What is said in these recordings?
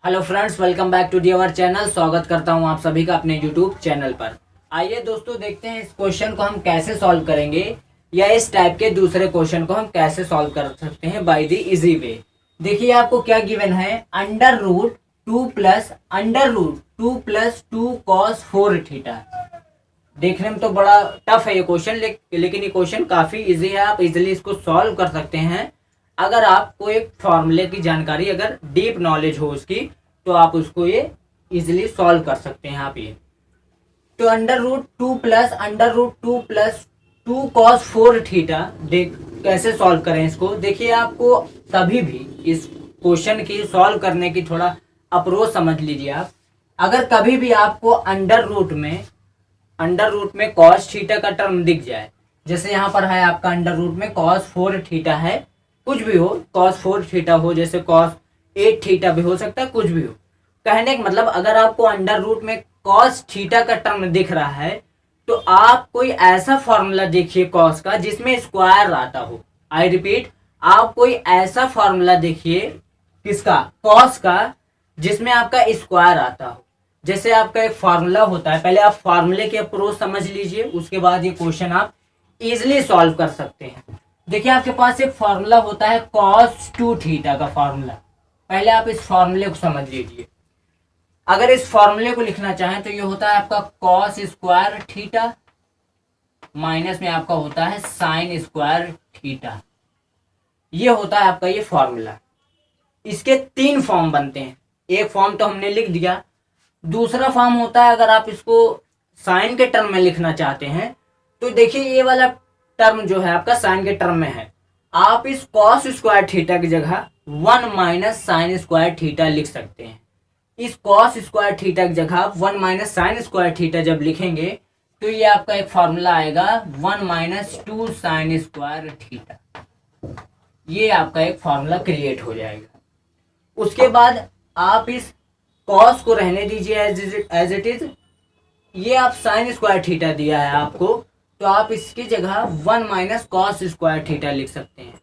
Hello friends, welcome back to the our channel. स्वागत करता हूं आप सभी का अपने यूट्यूब चैनल पर। आइए दोस्तों, देखते हैं इस क्वेश्चन को हम कैसे सॉल्व करेंगे या इस टाइप के दूसरे क्वेश्चन को हम कैसे सॉल्व कर सकते हैं बाय द इजी वे। देखिए आपको क्या गिवन है, under root two plus two cos 4 theta. देखने में तो बड़ा टफ है ये क्वेश्चन, लेकिन ये क्वेश्चन काफी इजी है। आप इजीली इसको सॉल्व कर सकते हैं अगर आपको एक फॉर्मूले की जानकारी, अगर डीप नॉलेज हो उसकी, तो आप उसको ये इजीली सॉल्व कर सकते हैं। आप ये तो under root two plus two cos 4 theta देख कैसे सॉल्व करें इसको। देखिए आपको कभी भी इस क्वेश्चन की सॉल्व करने की थोड़ा अप्रोच समझ लीजिए आप। अगर कभी भी आपको अंडर रूट में कॉस थीटा का टर्म दिख जाए, जैसे यहाँ पर है आपका अंडर रूट में कॉस 4 थीटा है, कुछ भी हो, कॉस 4 थीटा हो, जैसे कॉस 8 थीटा भी हो सकता है, कुछ भी हो। कहने का मतलब अगर आपको अंडर रूट में कॉस थीटा का टर्म दिख रहा है तो आप कोई ऐसा फॉर्मूला देखिए कॉस का जिसमें स्क्वायर आता हो। आई रिपीट, आप कोई ऐसा फॉर्मूला देखिए किसका, कॉस का, जिसमें आपका स्क्वायर आता हो। जैसे आपका एक फार्मूला होता है, पहले आप फार्मूले के अप्रोच समझ लीजिए, उसके बाद ये क्वेश्चन आप इजिली सॉल्व कर सकते हैं। देखिए आपके पास एक फार्मूला होता है कॉस 2 थीटा का फार्मूला। पहले आप इस फार्मूले को समझ लीजिए। अगर इस फार्मूले को लिखना चाहें तो ये होता है आपका कॉस स्क्वायर थीटा माइनस में आपका होता है साइन स्क्वायर थीटा। ये होता है आपका ये फार्मूला। इसके 3 फॉर्म बनते हैं। एक फॉर्म तो हमने लिख दिया, दूसरा फॉर्म होता है अगर आप इसको साइन के टर्म में लिखना चाहते हैं तो देखिए ये वाला टर्म जो है आपका साइन के टर्म में है। आप इस कॉस स्क्वायर थीटा की जगह 1 माइनस साइन स्क्वायर थीटा लिख सकते हैं। इस कॉस स्क्वायर थीटा की जगह 1 माइनस साइन स्क्वायर थीटा जब लिखेंगे तो ये आपका एक फॉर्मूला आएगा 1 माइनस 2 साइन स्क्वायर थीटा। ये आपका एक फॉर्मूला क्रिएट हो जाएगा। उसके बाद आप इस कॉस को रहने दीजिए एज इट इज। ये आप साइन स्क्वायर थीटा दिया है आपको, तो आप इसकी जगह 1 माइनस कॉस स्क्वायर थीटा लिख सकते हैं।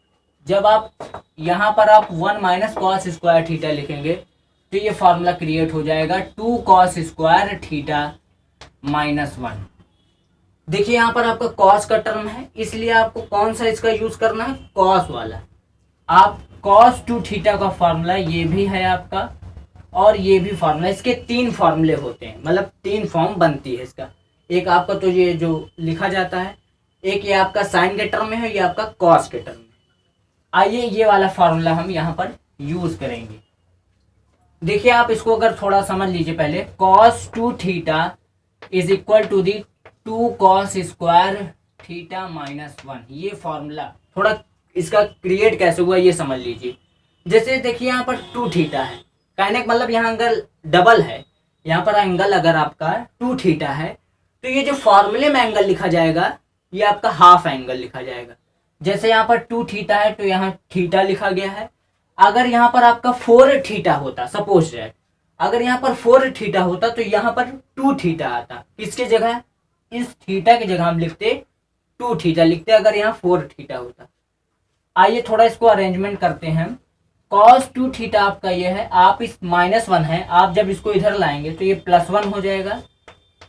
जब आप यहाँ पर आप 1 माइनस कॉस स्क्वायर थीटा लिखेंगे तो ये फार्मूला क्रिएट हो जाएगा 2 कॉस स्क्वायर थीटा माइनस 1। देखिए यहाँ पर आपका कॉस का टर्म है, इसलिए आपको कौन सा इसका यूज करना है, कॉस वाला। आप कॉस 2 थीटा का फार्मूला ये भी है आपका और ये भी फार्मूला, इसके 3 फार्मूले होते हैं, मतलब 3 फॉर्म बनती है इसका। एक आपका तो ये जो लिखा जाता है, एक ये आपका साइन के टर्म में है, ये आपका कॉस के टर्म में। आइए ये वाला फार्मूला हम यहाँ पर यूज करेंगे। देखिए आप इसको अगर थोड़ा समझ लीजिए पहले, cos 2 theta is equal to the 2 cos square theta minus 1। ये फॉर्मूला थोड़ा इसका क्रिएट कैसे हुआ ये समझ लीजिए। जैसे देखिए यहाँ पर 2 थीटा है, कहने का मतलब यहाँ एंगल डबल है। यहाँ पर एंगल अगर आपका 2 थीटा है तो ये जो फॉर्मूले में एंगल लिखा जाएगा ये आपका हाफ एंगल लिखा जाएगा। जैसे यहाँ पर 2 थीटा है तो यहाँ थीटा लिखा गया है। अगर यहाँ पर आपका 4 थीटा होता, सपोज दैट अगर यहाँ पर 4 थीटा होता तो यहाँ पर 2 थीटा आता। किसके जगह, इस थीटा की जगह हम लिखते 2 थीटा लिखते अगर यहाँ 4 थीटा होता। आइए थोड़ा इसको अरेंजमेंट करते हैं। कॉस 2 थीटा आपका ये है, आप इस -1 है, आप जब इसको इधर लाएंगे तो ये +1 हो जाएगा।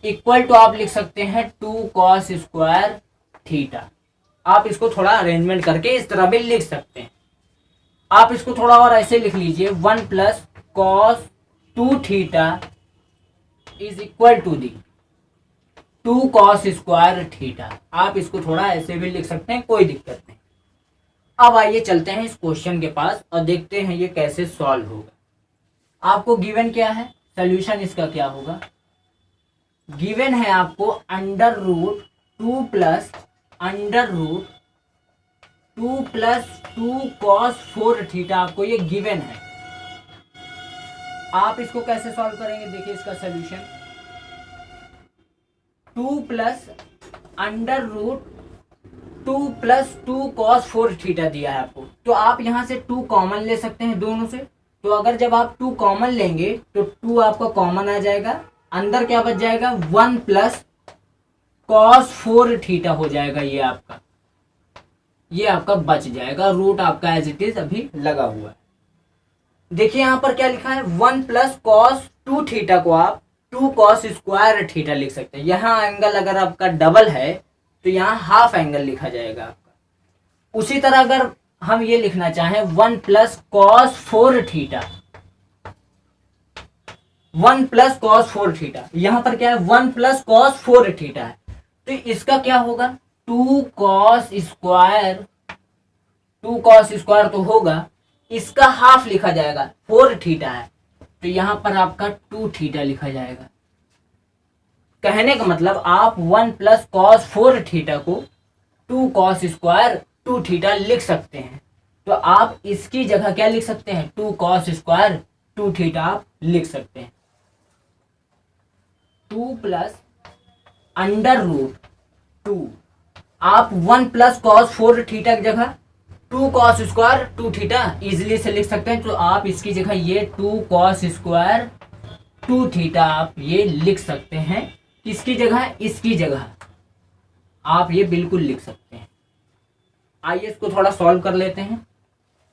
इक्वल टू आप लिख सकते हैं 2 कॉस स्क्वायर थीटा। आप इसको थोड़ा अरेंजमेंट करके इस तरह भी लिख सकते हैं। आप इसको थोड़ा और ऐसे लिख लीजिए 1 plus cos 2 theta is equal to the 2 cos square theta. आप इसको थोड़ा ऐसे भी लिख सकते हैं, कोई दिक्कत नहीं। अब आइए चलते हैं इस क्वेश्चन के पास और देखते हैं ये कैसे सॉल्व होगा। आपको गिवन क्या है, सोल्यूशन इसका क्या होगा। गिवन है आपको under root 2 plus 2 cos 4 theta, आपको ये गिवन है। आप इसको कैसे सॉल्व करेंगे, देखिए इसका solution 2 plus under root 2 plus 2 cos 4 theta दिया है आपको, तो आप यहां से 2 कॉमन ले सकते हैं दोनों से। तो अगर जब आप 2 कॉमन लेंगे तो 2 आपका कॉमन आ जाएगा, अंदर क्या बच जाएगा 1 प्लस कॉस 4 थीटा हो जाएगा। ये आपका बच जाएगा, रूट आपका एज इट इज अभी लगा हुआ है। देखिए यहाँ पर क्या लिखा है, 1 प्लस कॉस 2 थीटा को आप 2 कॉस स्क्वायर थीटा लिख सकते हैं। यहाँ एंगल अगर आपका डबल है तो यहाँ हाफ एंगल लिखा जाएगा आपका। उसी तरह अगर हम ये लिखना चाहें 1 plus cos 4 theta, 1 plus cos 4 theta, यहाँ पर क्या है 1 प्लस कॉस 4 थीटा है, तो इसका क्या होगा 2 कॉस स्क्वायर, 2 कॉस स्क्वायर तो होगा, इसका हाफ लिखा जाएगा, 4 थीटा है तो यहाँ पर आपका 2 थीटा लिखा जाएगा। कहने का मतलब आप 1 प्लस कॉस 4 थीटा को 2 कॉस स्क्वायर 2 थीटा लिख सकते हैं। तो आप इसकी जगह क्या लिख सकते हैं, 2 कॉस स्क्वायर 2 थीटा आप लिख सकते हैं। 2 प्लस अंडर रूट 2, आप 1 प्लस कॉस 4 थीटा की जगह 2 कॉस स्क्वायर 2 थीटा इजिली से लिख सकते हैं। तो आप इसकी जगह ये 2 कॉस स्क्वायर 2 थीटा आप ये लिख सकते हैं। किसकी जगह, इसकी जगह आप ये बिल्कुल लिख सकते हैं। आइए इसको थोड़ा सॉल्व कर लेते हैं।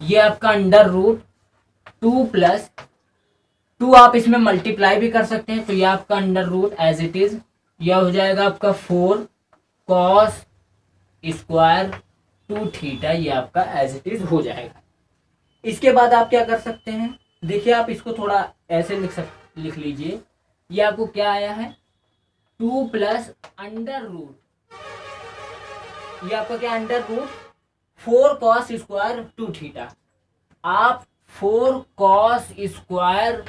ये आपका अंडर रूट 2 प्लस 2 आप इसमें मल्टीप्लाई भी कर सकते हैं, तो ये आपका under root as it is यह हो जाएगा आपका 4 कॉस स्क्वायर 2 थीटा, ये आपका एज इट इज हो जाएगा। इसके बाद आप क्या कर सकते हैं, देखिए आप इसको थोड़ा ऐसे लिख लीजिए। ये आपको क्या आया है 2 प्लस अंडर रूट, ये आपका क्या under root 4 cos square 2 theta, आप 4 कॉस स्क्वायर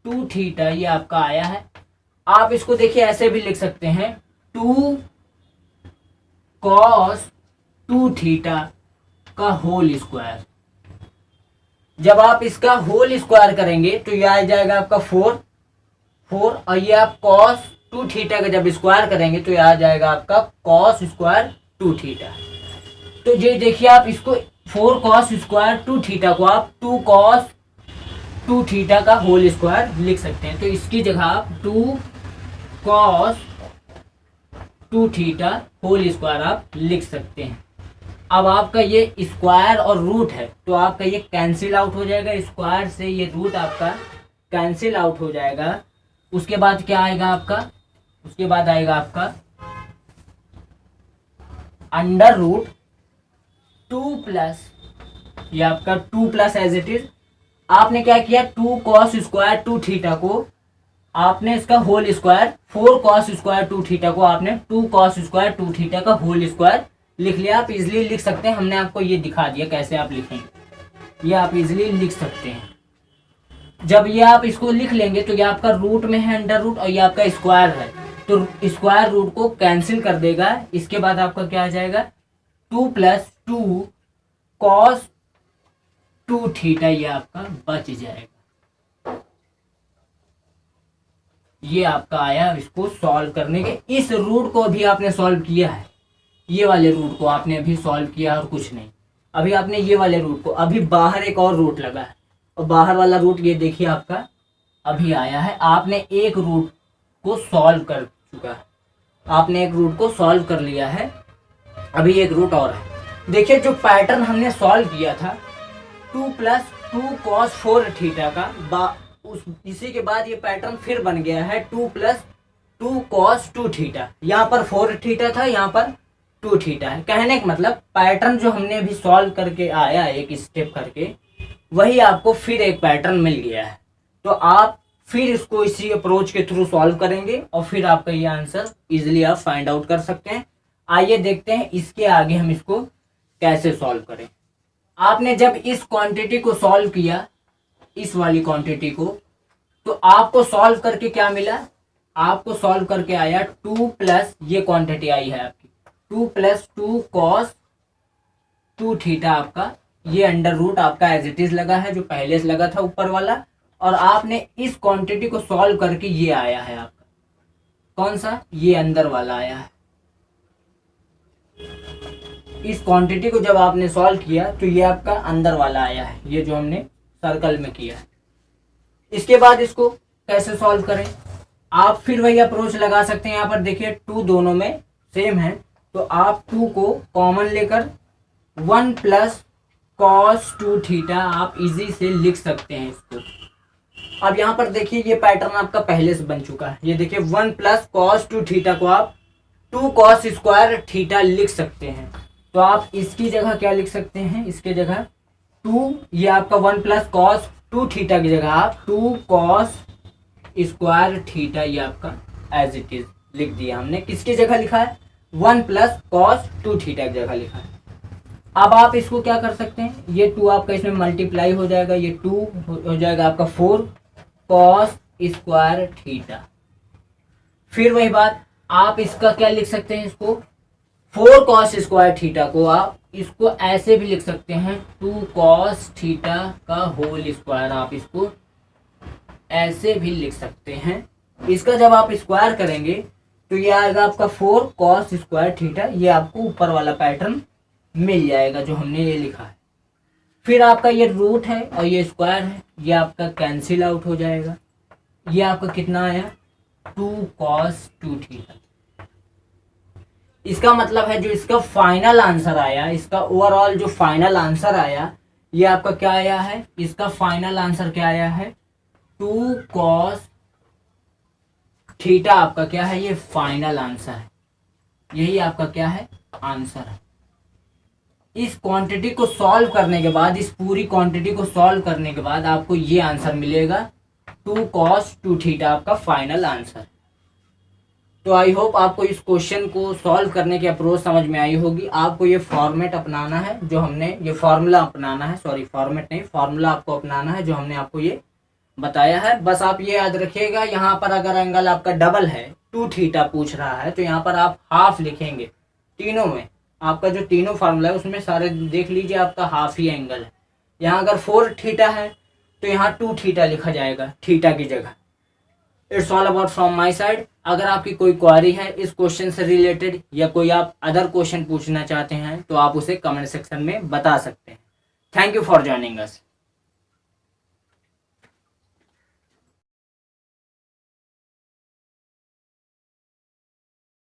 2 थीटा ये आपका आया है। आप इसको देखिए ऐसे भी लिख सकते हैं 2 कॉस 2 थीटा का होल स्क्वायर। जब आप इसका होल स्क्वायर करेंगे तो यह आ जाएगा आपका 4 और ये आप कॉस 2 थीटा का जब स्क्वायर करेंगे तो यह आ जाएगा आपका कॉस स्क्वायर 2 थीटा। तो ये देखिए आप इसको 4 कॉस स्क्वायर 2 थीटा को आप 2 कॉस 2 थीटा का होल स्क्वायर लिख सकते हैं। तो इसकी जगह आप 2 कॉस 2 थीटा होल स्क्वायर आप लिख सकते हैं। अब आपका ये स्क्वायर और रूट है तो आपका ये कैंसिल आउट हो जाएगा, स्क्वायर से ये रूट आपका कैंसिल आउट हो जाएगा। उसके बाद क्या आएगा आपका, उसके बाद आएगा आपका अंडर रूट 2 प्लस, ये आपका 2 प्लस एज इट इज आपने क्या किया 2 कॉस स्क्वायर 2 थीटा को आपने इसका whole square 4 cos square 2 theta को आपने 2 कॉस स्क्वायर 2 थीटा का होल स्क्वायर लिख लिया। आप इजिली लिख सकते हैं, हमने आपको ये दिखा दिया कैसे आप लिखेंगे, ये आप इजिली लिख सकते हैं। जब ये आप इसको लिख लेंगे तो ये आपका रूट में है अंडर रूट और ये आपका स्क्वायर है, तो स्क्वायर रूट को कैंसिल कर देगा। इसके बाद आपका क्या आ जाएगा 2 प्लस 2 कॉस 2 थीटा ये आपका बच जाएगा। ये आपका आया इसको सॉल्व करने के। इस रूट को भी आपने सॉल्व किया है, ये वाले रूट को आपने अभी सॉल्व किया और कुछ नहीं। अभी आपने ये वाले रूट को, अभी बाहर एक और रूट लगा है और बाहर वाला रूट ये देखिए आपका अभी आया है। आपने एक रूट को सॉल्व कर चुका है, आपने एक रूट को सॉल्व कर लिया है, अभी एक रूट और है। देखिए जो पैटर्न हमने सॉल्व किया था 2 प्लस 2 कॉस 4 थीटा का, इसी के बाद ये पैटर्न फिर बन गया है 2 प्लस 2 कॉस 2 थीटा। यहाँ पर 4 थीटा था, यहाँ पर 2 थीटा है। कहने का मतलब पैटर्न जो हमने अभी सॉल्व करके आया एक स्टेप करके, वही आपको फिर एक पैटर्न मिल गया है। तो आप फिर इसको इसी अप्रोच के थ्रू सॉल्व करेंगे और फिर आपका ये आंसर इजीली आप फाइंड आउट कर सकते हैं। आइए देखते हैं इसके आगे हम इसको कैसे सॉल्व करें। आपने जब इस क्वांटिटी को सॉल्व किया, इस वाली क्वांटिटी को, तो आपको सॉल्व करके क्या मिला, आपको सॉल्व करके आया 2 प्लस ये क्वांटिटी आई है आपकी 2 प्लस 2 कॉस 2 थीटा आपका, ये अंडर रूट आपका एज इट इज लगा है जो पहले से लगा था ऊपर वाला, और आपने इस क्वांटिटी को सॉल्व करके ये आया है आपका कौन सा, ये अंदर वाला आया है। इस क्वांटिटी को जब आपने सॉल्व किया तो ये आपका अंदर वाला आया है, ये जो हमने सर्कल में किया है। इसके बाद इसको कैसे सॉल्व करें, आप फिर वही अप्रोच लगा सकते हैं। यहाँ पर देखिए 2 दोनों में सेम है, तो आप 2 को कॉमन लेकर 1 प्लस कॉस 2 थीटा आप इजी से लिख सकते हैं इसको। अब यहाँ पर देखिए ये पैटर्न आपका पहले से बन चुका है। ये देखिए 1 प्लस कॉस 2 थीटा को आप 2 कॉस स्क्वायर थीटा लिख सकते हैं। तो आप इसकी जगह क्या लिख सकते हैं, इसके जगह 2, ये आपका 1 प्लस कॉस 2 थीटा की जगह आप 2 कॉस स्क्वायर थीटा ये आपका एज इट इज लिख दिया हमने। किसकी जगह लिखा है, 1 प्लस कॉस 2 थीटा की जगह लिखा है। अब आप इसको क्या कर सकते हैं, ये 2 आपका इसमें मल्टीप्लाई हो जाएगा, ये 2 हो जाएगा आपका 4 कॉस स्क्वायर थीटा। फिर वही बात आप इसका क्या लिख सकते हैं, इसको 4 कॉस स्क्वायर थीटा को आप इसको ऐसे भी लिख सकते हैं 2 कॉस थीटा का होल स्क्वायर, आप इसको ऐसे भी लिख सकते हैं। इसका जब आप स्क्वायर करेंगे तो ये आएगा आपका 4 कॉस स्क्वायर थीटा। ये आपको ऊपर वाला पैटर्न मिल जाएगा जो हमने ये लिखा है। फिर आपका ये रूट है और ये स्क्वायर है, ये आपका कैंसिल आउट हो जाएगा। ये आपका कितना आया, 2 कॉस 2 थीटा। इसका मतलब है जो इसका फाइनल आंसर आया, इसका ओवरऑल जो फाइनल आंसर आया, ये आपका क्या आया है, इसका फाइनल आंसर क्या आया है, 2 कॉस थीटा आपका क्या है, ये फाइनल आंसर है। यही आपका क्या है, आंसर है। इस क्वांटिटी को सॉल्व करने के बाद, इस पूरी क्वांटिटी को सॉल्व करने के बाद आपको ये आंसर मिलेगा 2 कॉस 2 थीटा आपका फाइनल आंसर। तो आई होप आपको इस क्वेश्चन को सॉल्व करने की अप्रोच समझ में आई होगी। आपको ये फॉर्मेट अपनाना है जो हमने, ये फॉर्मूला अपनाना है, सॉरी फॉर्मेट नहीं, फॉर्मूला आपको अपनाना है जो हमने आपको ये बताया है। बस आप ये याद रखिएगा, यहाँ पर अगर एंगल आपका डबल है, 2 थीटा पूछ रहा है, तो यहाँ पर आप हाफ लिखेंगे। तीनों में आपका जो तीनों फार्मूला है उसमें सारे देख लीजिए आपका हाफ ही एंगल है। यहाँ अगर 4 थीटा है तो यहाँ 2 थीटा लिखा जाएगा थीटा की जगह। It's all about from my side. अगर आपकी कोई क्वारी है इस क्वेश्चन से रिलेटेड या कोई आप अदर क्वेश्चन पूछना चाहते हैं तो आप उसे कमेंट सेक्शन में बता सकते हैं। Thank you for joining us.